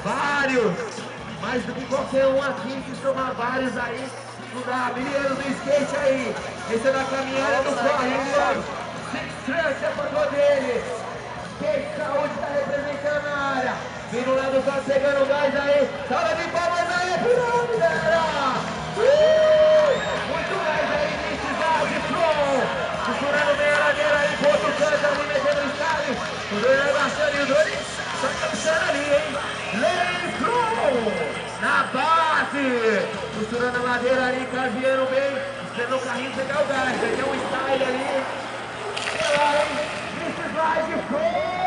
vários, mais do que qualquer um aqui, que soma vários aí, não dá, mineiro do skate aí, esse é da caminhada do corre, hein, mano? Six Trunks é o patrão dele, Skate Saúde tá representando a área, vindo lá do canto, pegando gás aí, salva de palmas aí, pirâmide, galera! Muito gás aí, Niccidade Flow, costurando meia ladeira aí, pro outro canto ali, metendo o estádio, o doido aí baixando e o doido só cansando ali, hein? Let's go! Na base! Costurando a madeira ali, caseando bem, esperando o carrinho pegar o gás, vai ter um style ali, sei lá, hein? Niccidade Flow!